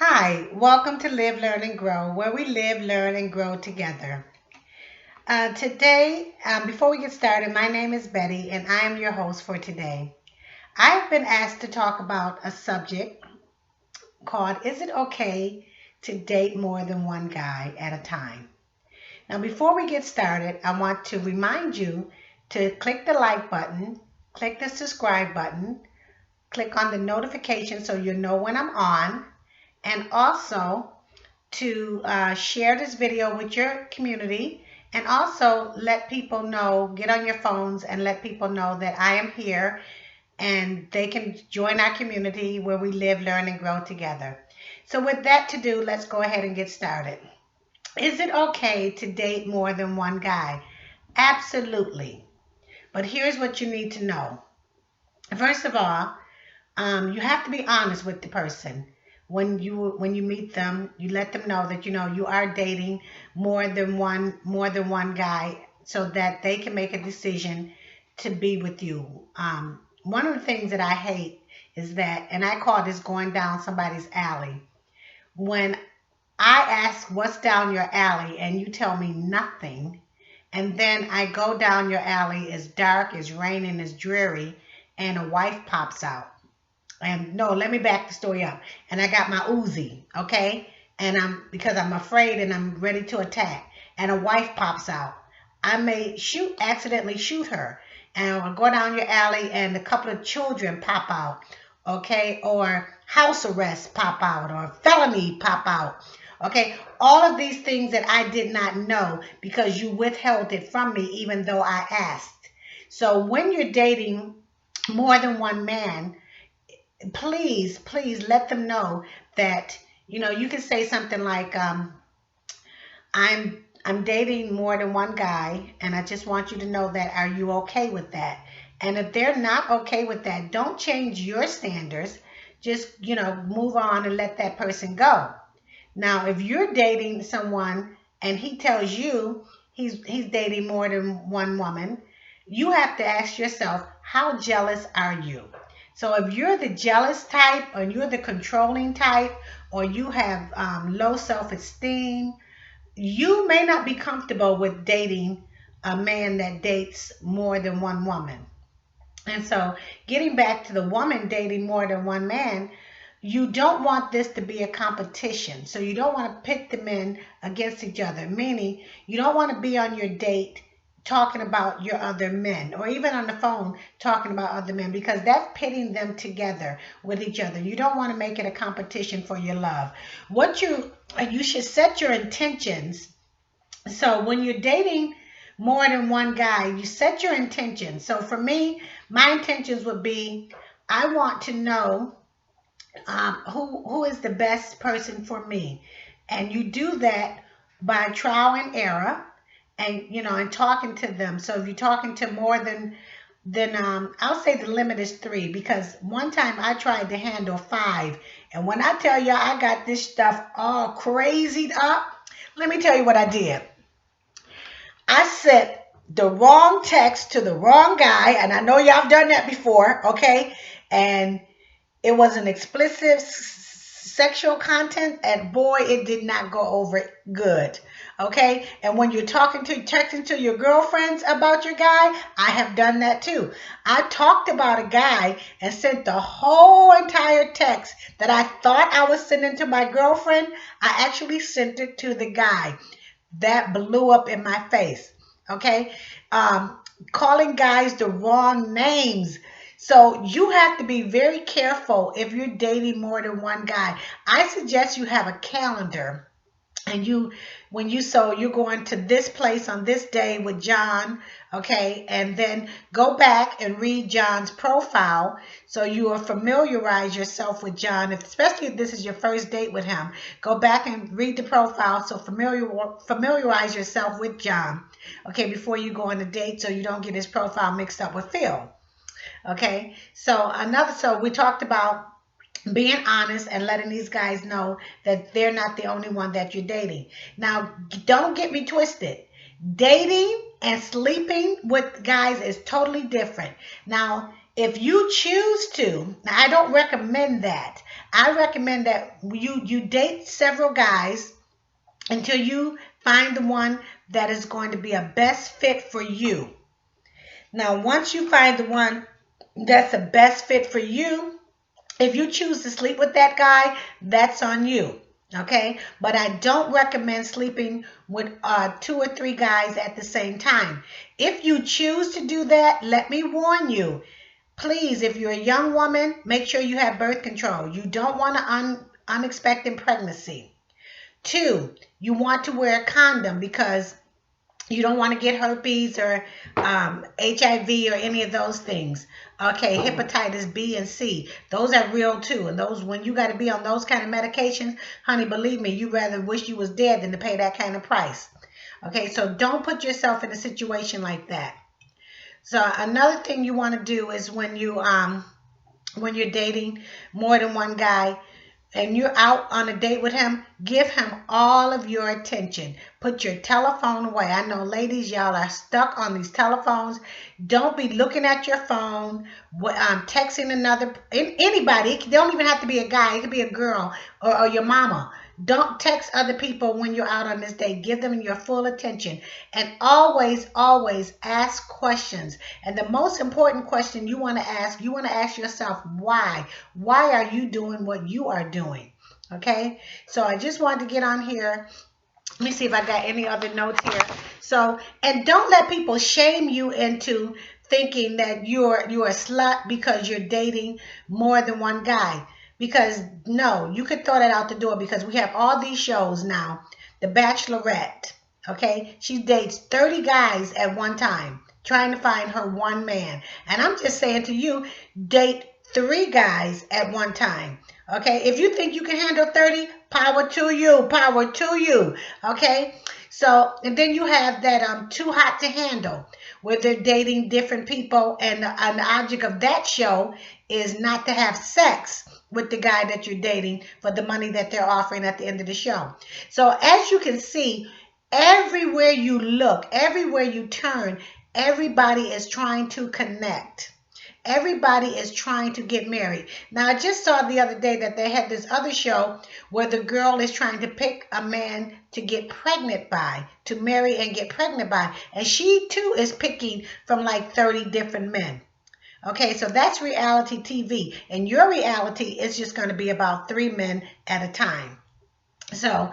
Hi, welcome to Live, Learn, and Grow, where we live, learn, and grow together. Before we get started, my name is Betty, and I am your host for today. I have been asked to talk about a subject called Is It Okay to Date More Than One Guy at a Time? Now, before we get started, I want to remind you to click the like button, click the subscribe button, click on the notification so you'll know when I'm on, and also to share this video with your community and also let people know, get on your phones and let people know that I am here and they can join our community where we live, learn, and grow together. So with that to do, let's go ahead and get started. Is it okay to date more than one guy? Absolutely. But here's what you need to know. First of all, you have to be honest with the person. When you meet them, you let them know that you are dating more than one guy, so that they can make a decision to be with you. One of the things that I hate is that, and I call this going down somebody's alley. When I ask what's down your alley and you tell me nothing, and then I go down your alley, it's dark, it's raining, it's dreary, and a wife pops out. And no, let me back the story up. And I got my Uzi, okay? And because I'm afraid and I'm ready to attack. And a wife pops out. I may accidentally shoot her. And I'll go down your alley and a couple of children pop out, okay? Or house arrest pop out, or felony pop out, okay? All of these things that I did not know because you withheld it from me even though I asked. So when you're dating more than one man, please let them know that you can say something like, I'm dating more than one guy, and I just want you to know that. Are you okay with that? And if they're not okay with that, don't change your standards. Just move on and let that person go. Now, if you're dating someone and he tells you he's dating more than one woman, you have to ask yourself, how jealous are you? So if you're the jealous type, or you're the controlling type, or you have low self-esteem, you may not be comfortable with dating a man that dates more than one woman. And so, getting back to the woman dating more than one man, you don't want this to be a competition. So you don't want to pit the men against each other, meaning you don't want to be on your date talking about your other men, or even on the phone talking about other men, because that's pitting them together with each other. You don't want to make it a competition for your love. What you should set your intentions. So when you're dating more than one guy, you set your intentions. So for me, my intentions would be, I want to know who is the best person for me. And you do that by trial and error, and and talking to them. So if you're talking to more than I'll say the limit is 3, because one time I tried to handle 5, and when I tell you I got this stuff all crazied up, let me tell you what I did. I sent the wrong text to the wrong guy, and I know y'all have done that before, okay? And it was an explicit sexual content, and boy, it did not go over good. Okay. And when you're texting to your girlfriends about your guy, I have done that too. I talked about a guy and sent the whole entire text that I thought I was sending to my girlfriend. I actually sent it to the guy. That blew up in my face. Okay. Calling guys the wrong names. So you have to be very careful if you're dating more than one guy. I suggest you have a calendar, and you're going to this place on this day with John, okay, and then go back and read John's profile, so you will familiarize yourself with John. Especially if this is your first date with him, go back and read the profile, so familiarize yourself with John, okay, before you go on a date, so you don't get his profile mixed up with Phil. Okay, so we talked about being honest and letting these guys know that they're not the only one that you're dating. Now, don't get me twisted. Dating and sleeping with guys is totally different. Now, if you choose to, now I don't recommend that. I recommend that you date several guys until you find the one that is going to be a best fit for you. Now, once you find the one that's the best fit for you, if you choose to sleep with that guy, that's on you. Okay, but I don't recommend sleeping with two or three guys at the same time. If you choose to do that, let me warn you. Please, if you're a young woman, make sure you have birth control. You don't want an unexpected pregnancy. Two, you want to wear a condom because you don't want to get herpes or HIV or any of those things. Okay, hepatitis B and C, those are real too. And those, when you got to be on those kind of medications, honey, believe me, you rather wish you was dead than to pay that kind of price. Okay, so don't put yourself in a situation like that. So another thing you want to do is when you're dating more than one guy, and you're out on a date with him, give him all of your attention. Put your telephone away. I know, ladies, y'all are stuck on these telephones. Don't be looking at your phone, texting anybody. They don't even have to be a guy. It could be a girl or your mama. Don't text other people when you're out on this date. Give them your full attention. And always, always ask questions. And the most important question you want to ask yourself, why? Why are you doing what you are doing? Okay? So I just wanted to get on here. Let me see if I got any other notes here. So, and don't let people shame you into thinking that you're a slut because you're dating more than one guy. Because no, you could throw that out the door, because we have all these shows now. The Bachelorette, okay? She dates 30 guys at one time, trying to find her one man. And I'm just saying to you, date 3 guys at one time. Okay? If you think you can handle 30, power to you, power to you. Okay? So, and then you have that Too Hot to Handle, where they're dating different people, and the object of that show is not to have sex with the guy that you're dating for the money that they're offering at the end of the show. So as you can see, everywhere you look, everywhere you turn, everybody is trying to connect. Everybody is trying to get married. Now, I just saw the other day that they had this other show where the girl is trying to pick a man to get pregnant by, to marry and get pregnant by. And she too is picking from like 30 different men. Okay, so that's reality TV. And your reality is just going to be about 3 men at a time. So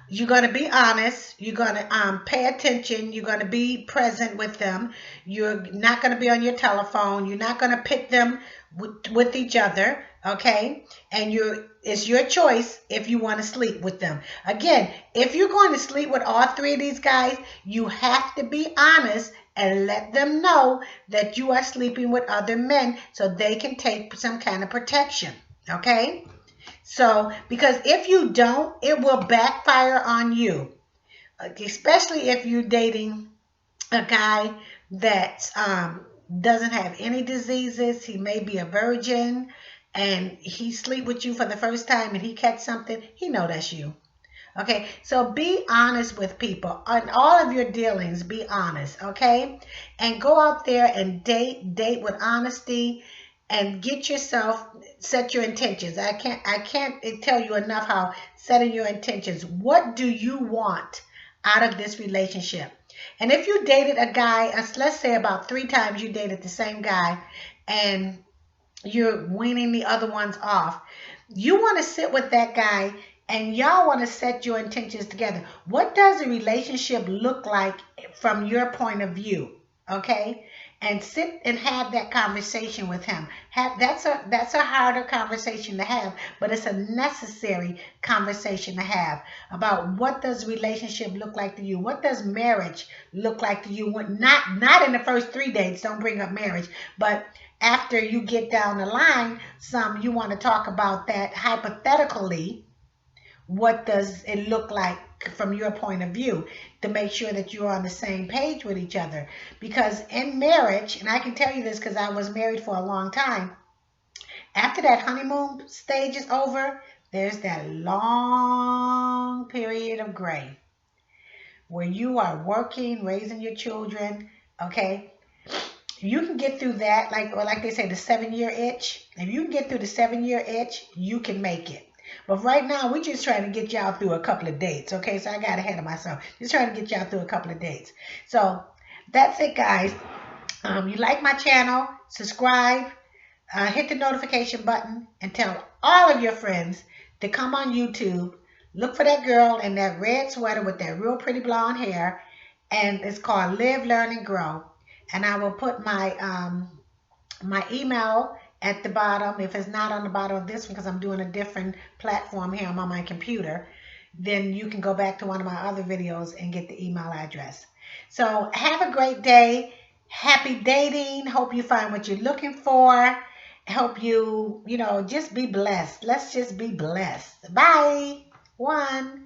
you're going to be honest. You're going to pay attention. You're going to be present with them. You're not going to be on your telephone. You're not going to pit them with each other. Okay, and it's your choice if you want to sleep with them. Again, if you're going to sleep with all 3 of these guys, you have to be honest and let them know that you are sleeping with other men so they can take some kind of protection. Okay? So, because if you don't, it will backfire on you. Especially if you're dating a guy that doesn't have any diseases. He may be a virgin, and he sleep with you for the first time and he catch something, he know that's you. Okay, so be honest with people. On all of your dealings, be honest, okay? And go out there and date with honesty, and get yourself, set your intentions. I can't tell you enough how setting your intentions. What do you want out of this relationship? And if you dated a guy, let's say about 3 times you dated the same guy, and you're weaning the other ones off, you want to sit with that guy and y'all want to set your intentions together. What does a relationship look like from your point of view? Okay? And sit and have that conversation with him. That's a harder conversation to have, but it's a necessary conversation to have about what does relationship look like to you? What does marriage look like to you? Not in the first 3 dates, don't bring up marriage, but after you get down the line, you want to talk about that hypothetically. What does it look like from your point of view, to make sure that you're on the same page with each other? Because in marriage, and I can tell you this because I was married for a long time, after that honeymoon stage is over, there's that long period of gray where you are working, raising your children, okay? you can get through that, like they say, the 7-year itch. If you can get through the 7-year itch, you can make it. But right now, we're just trying to get y'all through a couple of dates. Okay, so I got ahead of myself. Just trying to get y'all through a couple of dates. So that's it, guys. You like my channel, subscribe, hit the notification button, and tell all of your friends to come on YouTube. Look for that girl in that red sweater with that real pretty blonde hair, and it's called Live, Learn, and Grow. And I will put my email at the bottom. If it's not on the bottom of this one, because I'm doing a different platform here on my computer, then you can go back to one of my other videos and get the email address. So have a great day. Happy dating. Hope you find what you're looking for. Hope you, just be blessed. Let's just be blessed. Bye. One.